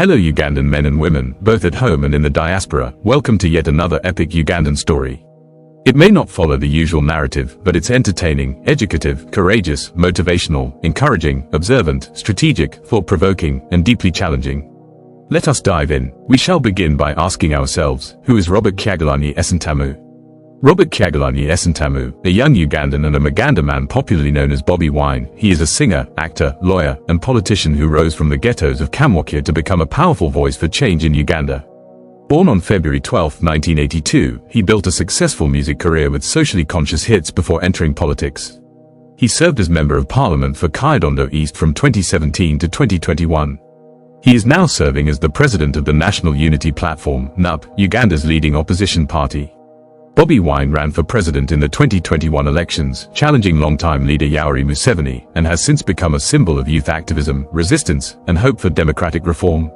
Hello Ugandan men and women, both at home and in the diaspora, welcome to yet another epic Ugandan story. It may not follow the usual narrative, but it's entertaining, educative, courageous, motivational, encouraging, observant, strategic, thought-provoking, and deeply challenging. Let us dive in. We shall begin by asking ourselves, who is Robert Kyagulanyi Ssentamu? Robert Kyagulanyi Ssentamu, a young Ugandan and a Maganda man popularly known as Bobi Wine. He is a singer, actor, lawyer, and politician who rose from the ghettos of Kamwokya to become a powerful voice for change in Uganda. Born on February 12, 1982, he built a successful music career with socially conscious hits before entering politics. He served as Member of Parliament for Kayondo East from 2017 to 2021. He is now serving as the President of the National Unity Platform, NUP, Uganda's leading opposition party. Bobi Wine ran for president in the 2021 elections, challenging longtime leader Yoweri Museveni, and has since become a symbol of youth activism, resistance, and hope for democratic reform.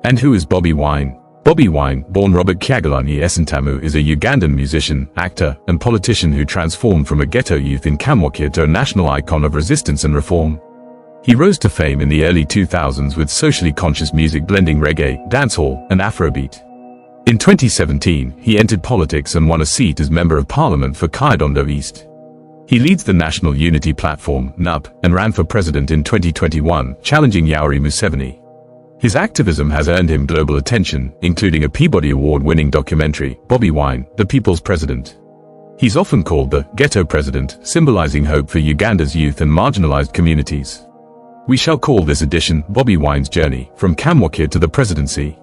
And who is Bobi Wine? Bobi Wine, born Robert Kyagulanyi Ssentamu, is a Ugandan musician, actor, and politician who transformed from a ghetto youth in Kamwokya to a national icon of resistance and reform. He rose to fame in the early 2000s with socially conscious music blending reggae, dancehall, and Afrobeat. In 2017, he entered politics and won a seat as Member of Parliament for Kayondo East. He leads the National Unity Platform, NUP, and ran for president in 2021, challenging Yoweri Museveni. His activism has earned him global attention, including a Peabody Award-winning documentary, Bobi Wine, The People's President. He's often called the Ghetto President, symbolizing hope for Uganda's youth and marginalized communities. We shall call this edition Bobi Wine's Journey, from Kamwokya to the Presidency.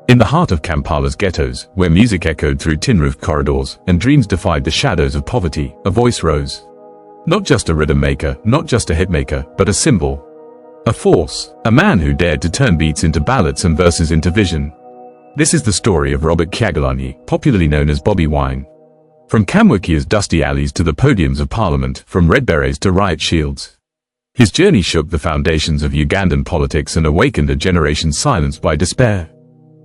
In the heart of Kampala's ghettos, where music echoed through tin-roofed corridors and dreams defied the shadows of poverty, a voice rose. Not just a rhythm maker, not just a hit maker, but a symbol. A force. A man who dared to turn beats into ballads and verses into vision. This is the story of Robert Kyagulanyi, popularly known as Bobi Wine. From Kamwokya's dusty alleys to the podiums of Parliament, from red berets to riot shields. His journey shook the foundations of Ugandan politics and awakened a generation silenced by despair.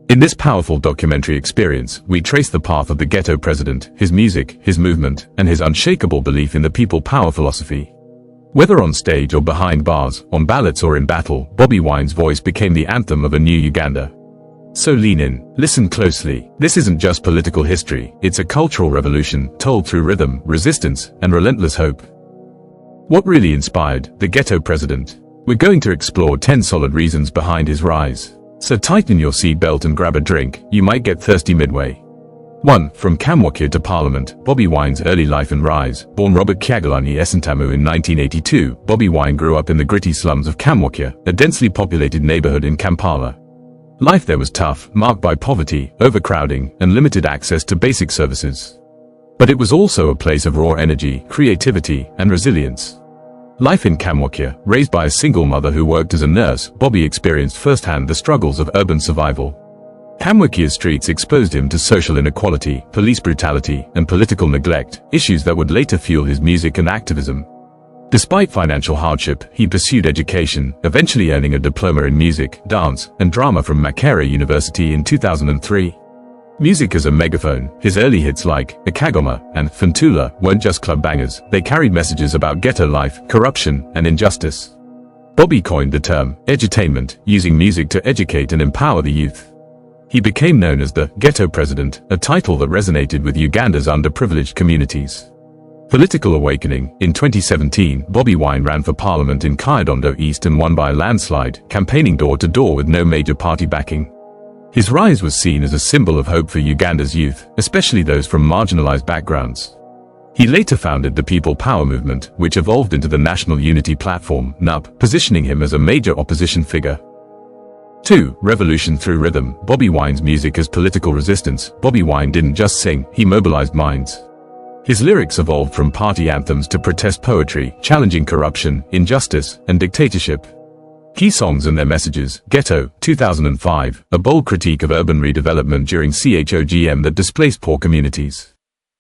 In this powerful documentary experience, we trace the path of the Ghetto President, his music, his movement, and his unshakable belief in the people power philosophy. Whether on stage or behind bars, on ballots or in battle, Bobi Wine's voice became the anthem of a new Uganda. So lean in, listen closely. This isn't just political history, it's a cultural revolution, told through rhythm, resistance, and relentless hope. What really inspired the Ghetto President? We're going to explore 10 solid reasons behind his rise. So tighten your seatbelt and grab a drink, you might get thirsty midway. 1. From Kamwokya to Parliament, Bobi Wine's early life and rise. Born Robert Kyagulanyi Ssentamu in 1982, Bobi Wine grew up in the gritty slums of Kamwokya, a densely populated neighborhood in Kampala. Life there was tough, marked by poverty, overcrowding, and limited access to basic services. But it was also a place of raw energy, creativity, and resilience. Life in Kamwokya, raised by a single mother who worked as a nurse, Bobi experienced firsthand the struggles of urban survival. Kamwokya's streets exposed him to social inequality, police brutality, and political neglect, issues that would later fuel his music and activism. Despite financial hardship, he pursued education, eventually earning a diploma in music, dance, and drama from Makerere University in 2003. Music as a megaphone, his early hits like Akagoma and Fantula weren't just club bangers, they carried messages about ghetto life, corruption, and injustice. Bobi coined the term edutainment, using music to educate and empower the youth. He became known as the Ghetto President, a title that resonated with Uganda's underprivileged communities. Political awakening. In 2017, Bobi Wine ran for parliament in Kayondo East and won by a landslide, campaigning door to door with no major party backing. His rise was seen as a symbol of hope for Uganda's youth, especially those from marginalized backgrounds. He later founded the People Power movement, which evolved into the National Unity Platform, NUP, positioning him as a major opposition figure. 2. Revolution through rhythm. Bobi Wine's music as political resistance. Bobi Wine didn't just sing, he mobilized minds. His lyrics evolved from party anthems to protest poetry, challenging corruption, injustice, and dictatorship. Key songs and their messages. Ghetto, 2005, a bold critique of urban redevelopment during CHOGM that displaced poor communities.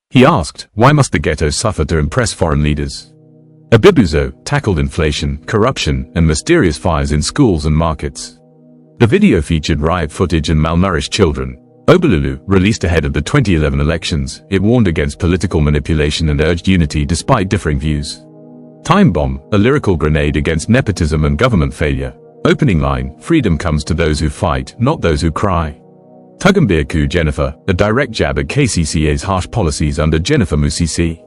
He asked, why must the ghetto suffer to impress foreign leaders? Abibuzo tackled inflation, corruption, and mysterious fires in schools and markets. The video featured riot footage and malnourished children. Obalulu, released ahead of the 2011 elections, it warned against political manipulation and urged unity despite differing views. Time Bomb, a lyrical grenade against nepotism and government failure. Opening line, freedom comes to those who fight, not those who cry. Tugambirku Jennifer, a direct jab at KCCA's harsh policies under Jennifer Musisi.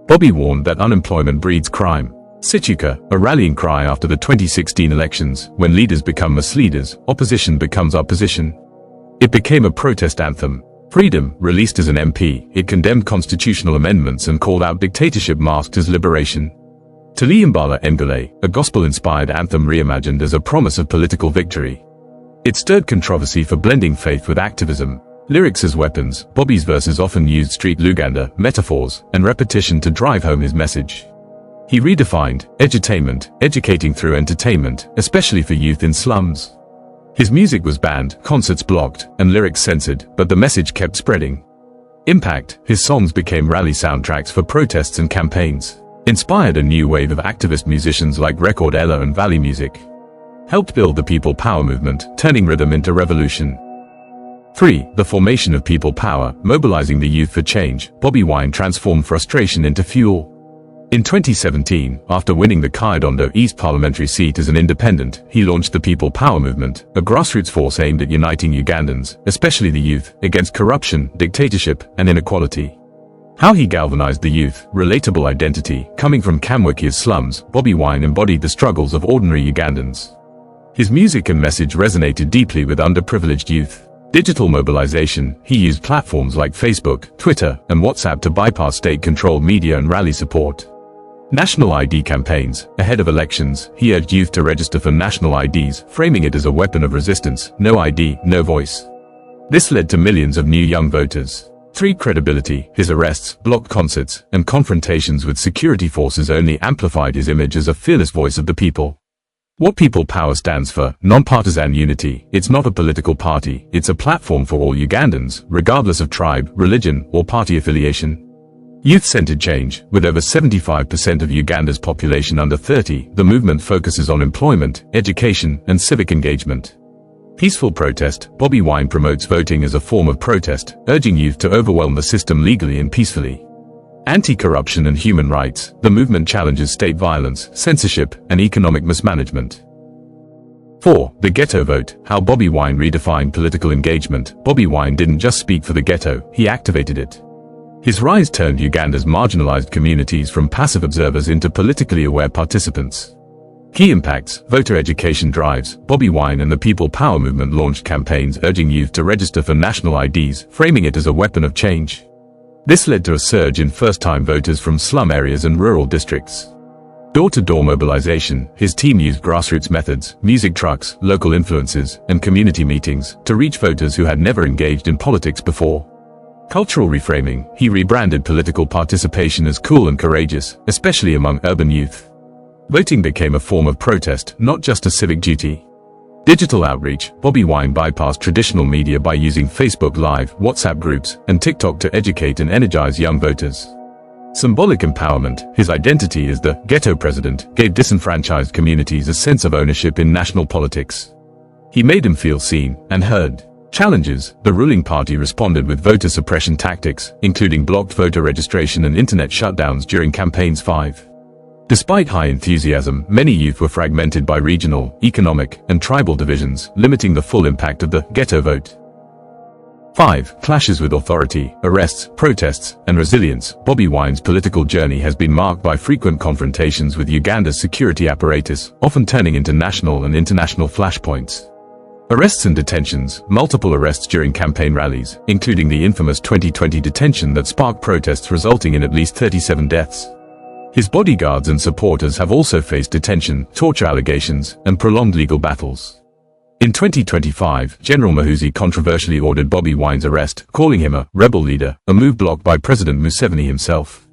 Bobi warned that unemployment breeds crime. Situka, a rallying cry after the 2016 elections, when leaders become misleaders, opposition becomes opposition. It became a protest anthem. Freedom, released as an MP, it condemned constitutional amendments and called out dictatorship masked as liberation. Tulimbala Ngule, a gospel-inspired anthem reimagined as a promise of political victory. It stirred controversy for blending faith with activism. Lyrics as weapons, Bobi's verses often used street Uganda, metaphors, and repetition to drive home his message. He redefined edutainment, educating through entertainment, especially for youth in slums. His music was banned, concerts blocked, and lyrics censored, but the message kept spreading. Impact, his songs became rally soundtracks for protests and campaigns. Inspired a new wave of activist musicians like Record Ella and Valley Music. Helped build the People Power movement, turning rhythm into revolution. 3. The formation of People Power, mobilizing the youth for change. Bobi Wine transformed frustration into fuel. In 2017, after winning the Kyadondo East parliamentary seat as an independent, he launched the People Power movement, a grassroots force aimed at uniting Ugandans, especially the youth, against corruption, dictatorship, and inequality. How he galvanized the youth, relatable identity, coming from Kamwokya's slums, Bobi Wine embodied the struggles of ordinary Ugandans. His music and message resonated deeply with underprivileged youth. Digital mobilization, he used platforms like Facebook, Twitter, and WhatsApp to bypass state-controlled media and rally support. National ID campaigns. Ahead of elections, he urged youth to register for national IDs, framing it as a weapon of resistance. No ID, no voice. This led to millions of new young voters. 3. Credibility. His arrests, blocked concerts, and confrontations with security forces only amplified his image as a fearless voice of the people. What People Power stands for: nonpartisan unity. It's not a political party, it's a platform for all Ugandans, regardless of tribe, religion, or party affiliation. Youth-centered change. With over 75% of Uganda's population under 30, the movement focuses on employment, education, and civic engagement. Peaceful protest. Bobi Wine promotes voting as a form of protest, urging youth to overwhelm the system legally and peacefully. Anti-corruption and human rights. The movement challenges state violence, censorship, and economic mismanagement. 4. The Ghetto Vote. How Bobi Wine redefined political engagement. Bobi Wine didn't just speak for the ghetto, he activated it. His rise turned Uganda's marginalized communities from passive observers into politically aware participants. Key impacts. Voter education drives. Bobi Wine and the People Power movement launched campaigns urging youth to register for national IDs, framing it as a weapon of change. This led to a surge in first-time voters from slum areas and rural districts. Door-to-door mobilization. His team used grassroots methods, music trucks, local influences, and community meetings to reach voters who had never engaged in politics before. Cultural reframing. He rebranded political participation as cool and courageous, especially among urban youth. Voting became a form of protest, not just a civic duty. Digital outreach. Bobi Wine bypassed traditional media by using Facebook Live, WhatsApp groups, and TikTok to educate and energize young voters. Symbolic empowerment. His identity as the Ghetto President gave disenfranchised communities a sense of ownership in national politics. He made them feel seen and heard. Challenges. The ruling party responded with voter suppression tactics, including blocked voter registration and internet shutdowns during campaigns 5. Despite high enthusiasm, many youth were fragmented by regional, economic, and tribal divisions, limiting the full impact of the ghetto vote. 5. Clashes with authority, arrests, protests, and resilience. Bobi Wine's political journey has been marked by frequent confrontations with Uganda's security apparatus, often turning into national and international flashpoints. Arrests and detentions. Multiple arrests during campaign rallies, including the infamous 2020 detention that sparked protests resulting in at least 37 deaths. His bodyguards and supporters have also faced detention, torture allegations, and prolonged legal battles. In 2025, General Mahuzi controversially ordered Bobi Wine's arrest, calling him a rebel leader, a move blocked by President Museveni himself.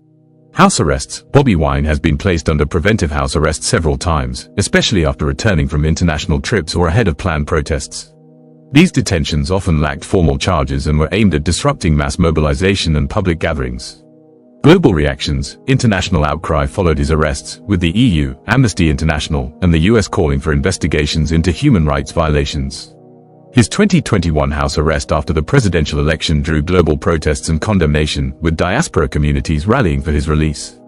House arrests. Bobi Wine has been placed under preventive house arrest several times, especially after returning from international trips or ahead of planned protests. These detentions often lacked formal charges and were aimed at disrupting mass mobilization and public gatherings. Global reactions. International outcry followed his arrests, with the EU, Amnesty International, and the US calling for investigations into human rights violations. His 2021 house arrest after the presidential election drew global protests and condemnation, with diaspora communities rallying for his release.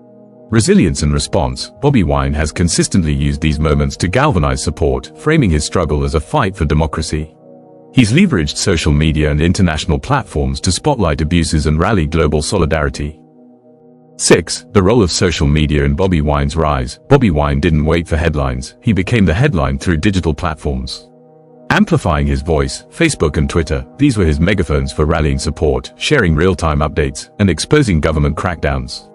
Resilience and response. Bobi Wine has consistently used these moments to galvanize support, framing his struggle as a fight for democracy. He's leveraged social media and international platforms to spotlight abuses and rally global solidarity. 6. The role of social media in Bobi Wine's rise. Bobi Wine didn't wait for headlines, he became the headline through digital platforms. Amplifying his voice, Facebook and Twitter, these were his megaphones for rallying support, sharing real-time updates, and exposing government crackdowns.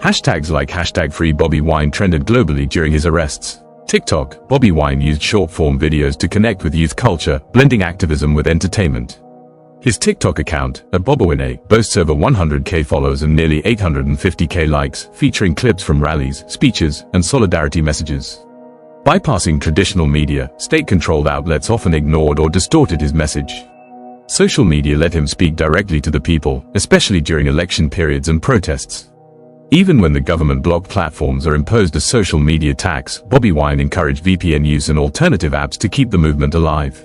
Hashtags like #FreeBobiWine trended globally during his arrests. TikTok. Bobi Wine used short-form videos to connect with youth culture, blending activism with entertainment. His TikTok account, @BobiWine, boasts over 100k followers and nearly 850k likes, featuring clips from rallies, speeches, and solidarity messages. Bypassing traditional media, state-controlled outlets often ignored or distorted his message. Social media let him speak directly to the people, especially during election periods and protests. Even when the government blocked platforms or imposed a social media tax, Bobi Wine encouraged VPN use and alternative apps to keep the movement alive.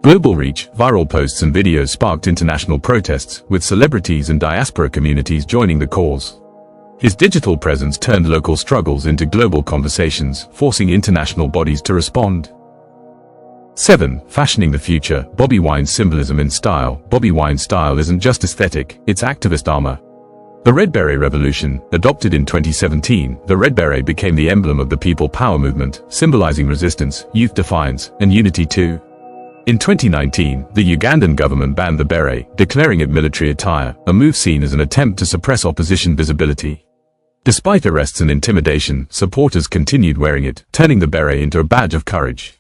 Global reach, viral posts and videos sparked international protests, with celebrities and diaspora communities joining the cause. His digital presence turned local struggles into global conversations, forcing international bodies to respond. 7. Fashioning the future. Bobi Wine's symbolism in style. Bobi Wine's style isn't just aesthetic, it's activist armor. The Red Beret Revolution, adopted in 2017, the Red Beret became the emblem of the People Power movement, symbolizing resistance, youth defiance, and unity too. In 2019, the Ugandan government banned the beret, declaring it military attire, a move seen as an attempt to suppress opposition visibility. Despite arrests and intimidation, supporters continued wearing it, turning the beret into a badge of courage.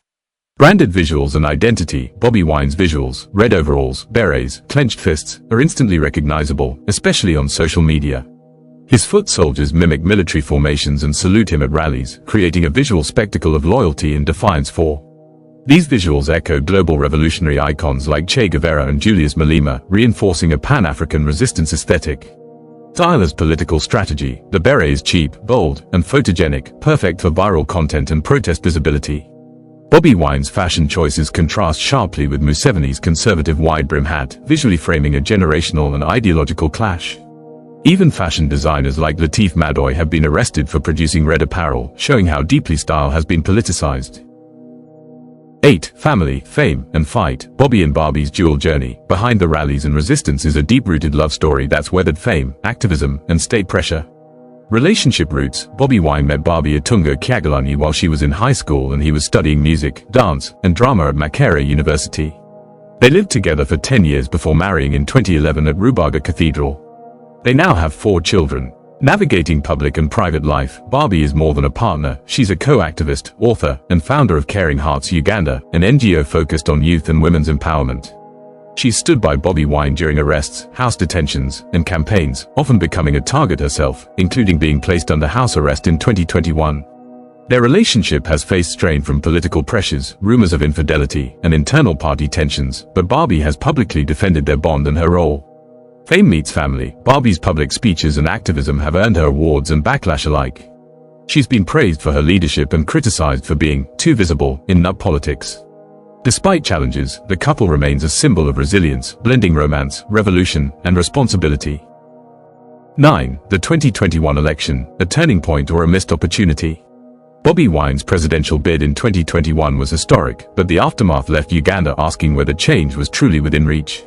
Branded visuals and identity. Bobi Wine's visuals, red overalls, berets, clenched fists, are instantly recognizable, especially on social media. His foot soldiers mimic military formations and salute him at rallies, creating a visual spectacle of loyalty and defiance for. These visuals echo global revolutionary icons like Che Guevara and Julius Malema, reinforcing a Pan-African resistance aesthetic. Style as political strategy. The beret is cheap, bold, and photogenic, perfect for viral content and protest visibility. Bobi Wine's fashion choices contrast sharply with Museveni's conservative wide-brim hat, visually framing a generational and ideological clash. Even fashion designers like Latif Madoy have been arrested for producing red apparel, showing how deeply style has been politicized. 8. Family, fame, and fight. Bobi and Barbie's dual journey. Behind the rallies and resistance is a deep-rooted love story that's weathered fame, activism, and state pressure. Relationship roots. Bobi Wine met Barbie Kyagulanyi while she was in high school and he was studying music, dance, and drama at Makerere University. They lived together for 10 years before marrying in 2011 at Rubaga Cathedral. They now have 4 children. Navigating public and private life. Barbie is more than a partner, she's a co-activist, author, and founder of Caring Hearts Uganda, an NGO focused on youth and women's empowerment. She stood by Bobi Wine during arrests, house detentions, and campaigns, often becoming a target herself, including being placed under house arrest in 2021. Their relationship has faced strain from political pressures, rumors of infidelity, and internal party tensions, but Barbie has publicly defended their bond and her role. Fame meets family. Barbie's public speeches and activism have earned her awards and backlash alike. She's been praised for her leadership and criticized for being too visible in nut politics. Despite challenges, the couple remains a symbol of resilience, blending romance, revolution, and responsibility. 9. The 2021 election, a turning point or a missed opportunity. Bobi Wine's presidential bid in 2021 was historic, but the aftermath left Uganda asking whether change was truly within reach.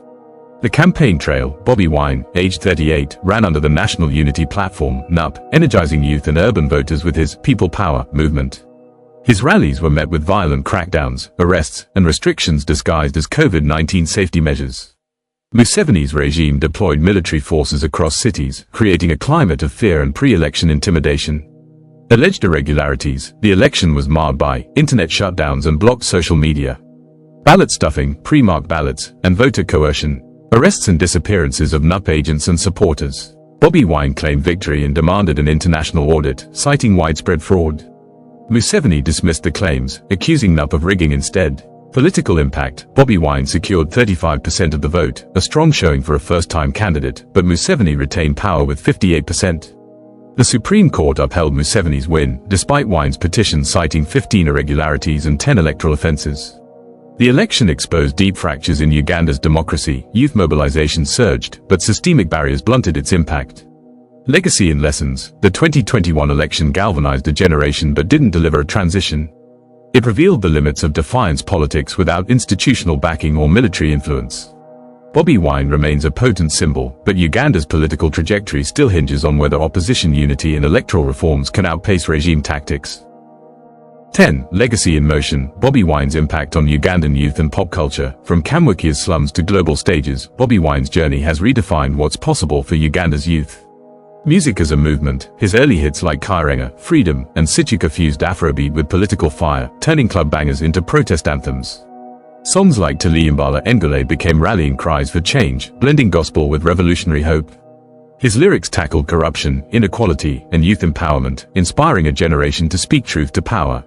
The campaign trail. Bobi Wine, aged 38, ran under the National Unity Platform, NUP, energizing youth and urban voters with his People Power movement. His rallies were met with violent crackdowns, arrests, and restrictions disguised as COVID-19 safety measures. Museveni's regime deployed military forces across cities, creating a climate of fear and pre-election intimidation. Alleged irregularities. The election was marred by internet shutdowns and blocked social media, ballot stuffing, pre-marked ballots, and voter coercion. Arrests and disappearances of NUP agents and supporters. Bobi Wine claimed victory and demanded an international audit, citing widespread fraud. Museveni dismissed the claims, accusing NUP of rigging instead. Political impact. Bobi Wine secured 35% of the vote, a strong showing for a first-time candidate, but Museveni retained power with 58%. The Supreme Court upheld Museveni's win, despite Wine's petition citing 15 irregularities and 10 electoral offences. The election exposed deep fractures in Uganda's democracy. Youth mobilization surged, but systemic barriers blunted its impact. Legacy and lessons. The 2021 election galvanized a generation but didn't deliver a transition. It revealed the limits of defiance politics without institutional backing or military influence. Bobi Wine remains a potent symbol, but Uganda's political trajectory still hinges on whether opposition unity and electoral reforms can outpace regime tactics. 10. Legacy in motion. Bobi Wine's impact on Ugandan youth and pop culture. From Kamwokya's slums to global stages, Bobi Wine's journey has redefined what's possible for Uganda's youth. Music as a movement, his early hits like Kairenga, Freedom, and Situka fused Afrobeat with political fire, turning club bangers into protest anthems. Songs like Tulimbala Engule became rallying cries for change, blending gospel with revolutionary hope. His lyrics tackled corruption, inequality, and youth empowerment, inspiring a generation to speak truth to power.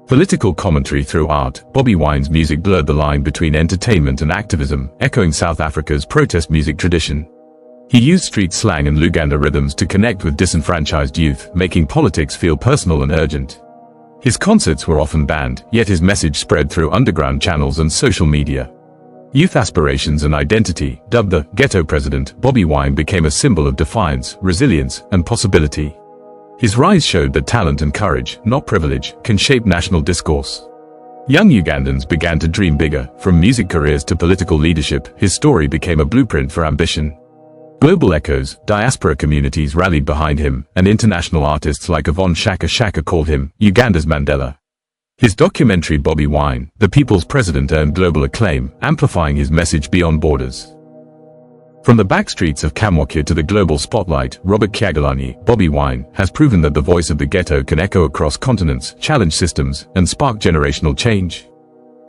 Political commentary through art. Bobi Wine's music blurred the line between entertainment and activism, echoing South Africa's protest music tradition. He used street slang and Luganda rhythms to connect with disenfranchised youth, making politics feel personal and urgent. His concerts were often banned, yet his message spread through underground channels and social media. Youth aspirations and identity. Dubbed the Ghetto President, Bobi Wine became a symbol of defiance, resilience, and possibility. His rise showed that talent and courage, not privilege, can shape national discourse. Young Ugandans began to dream bigger. From music careers to political leadership, his story became a blueprint for ambition. Global echoes, diaspora communities rallied behind him, and international artists like Yvonne Chaka Chaka called him Uganda's Mandela. His documentary Bobi Wine, The People's President, earned global acclaim, amplifying his message beyond borders. From the backstreets of Kamwokya to the global spotlight, Robert Kyagulanyi, Bobi Wine, has proven that the voice of the ghetto can echo across continents, challenge systems, and spark generational change.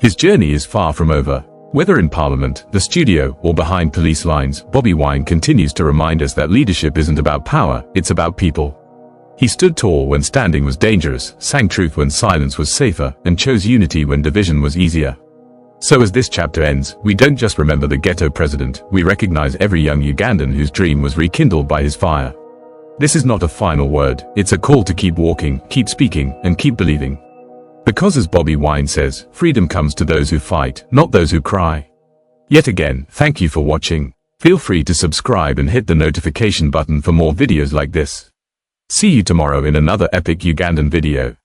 His journey is far from over. Whether in Parliament, the studio, or behind police lines, Bobi Wine continues to remind us that leadership isn't about power, it's about people. He stood tall when standing was dangerous, sang truth when silence was safer, and chose unity when division was easier. So as this chapter ends, we don't just remember the Ghetto President, we recognize every young Ugandan whose dream was rekindled by his fire. This is not a final word, it's a call to keep walking, keep speaking, and keep believing. Because as Bobi Wine says, freedom comes to those who fight, not those who cry. Yet again, thank you for watching. Feel free to subscribe and hit the notification button for more videos like this. See you tomorrow in another epic Ugandan video.